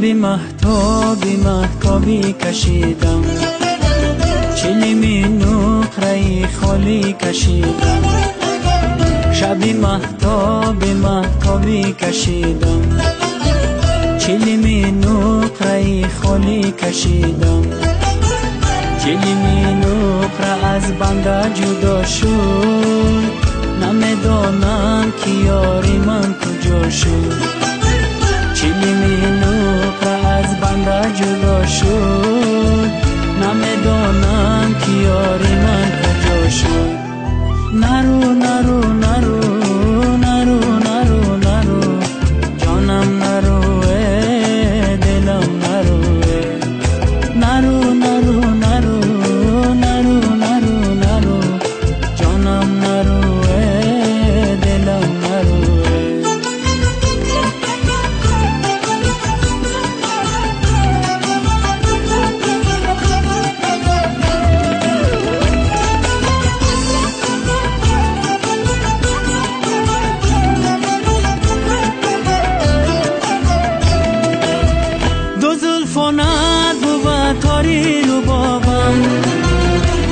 شبی مهتابی کشیدم، چلیمی نقره خالی کشیدم. شبی مهتابی کشیدم، چلیمی نقره خالی کشیدم. چلیمی نقره از بنده جدا شد، نمیدانم که یاری من کجا شد. چلیمی نقره از بنده جدا شد، نمیدانم که یاری من کجا شد. نرو نرو نرو نرو نرو نرو جانم، نرو دلم، نرو نرو نرو نرو نرو نرو نرو جانم، نرو دلم، نرو. تاری رو بابم،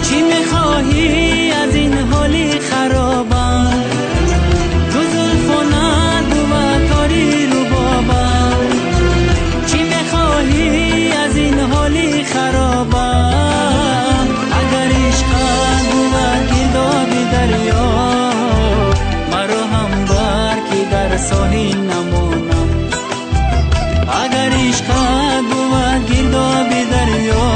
چی میخواهی از این حالی خرابم؟ دو زلفانت بود تاری رو بابم، چی میخواهی از این حالی خرابم؟ اگر عشقت بود گردابی دریا، مرا هم بر که در ساحل نمانم. اگر عشقت بود گردابی دریا،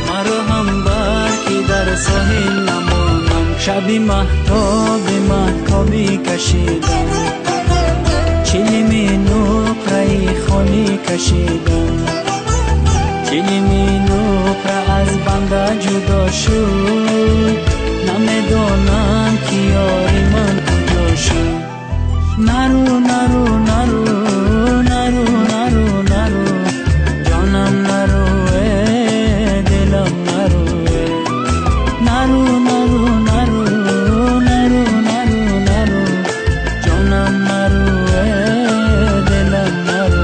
مرا هم بر که در ساحل نمانم. شبی مهتابی کشیدم، چلیمی نقره خالی کشیدم. چلیمی نقره از بنده جدا شد، نمیدانم که یاری من کجا شد. نرو نرو نرو نرو نرو نرو جانم، نرو دلم، نرو نرو نرو نرو نرو نرو نرو جانم، نرو دلم، نرو.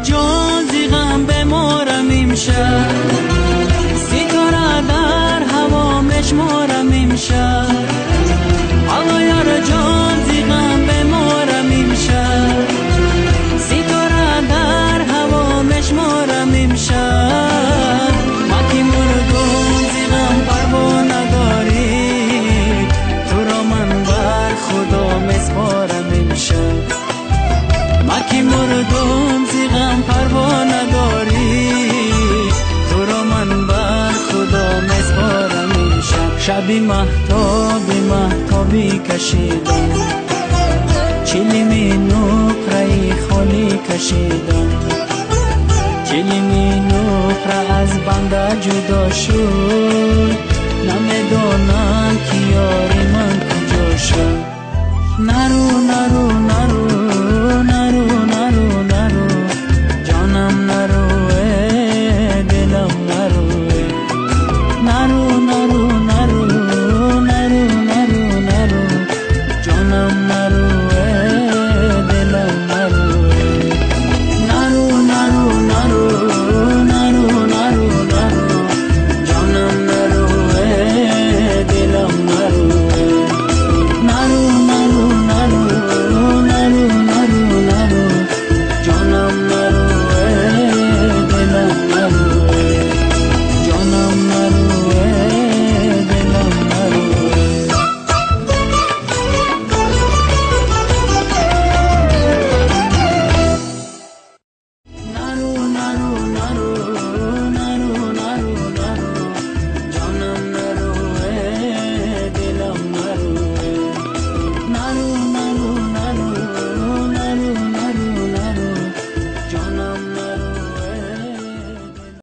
جان زیغم بمارم امشب، ستاره در هوا مشمارم امشب. آقا یار جان زیغم بمارم امشب، ستاره در هوا مشمارم امشب. ما که مردم زیغم پروا نداری، تو را من بر خدا مسپارم امشب. ما که مردم زیغم پروا نداری، تو را من بر خدا مسپارم امشب. شبی مهتابی کشیدم، چلیمی نقره خالی کشیدم. چلیمی نقره از بنده جدا شد،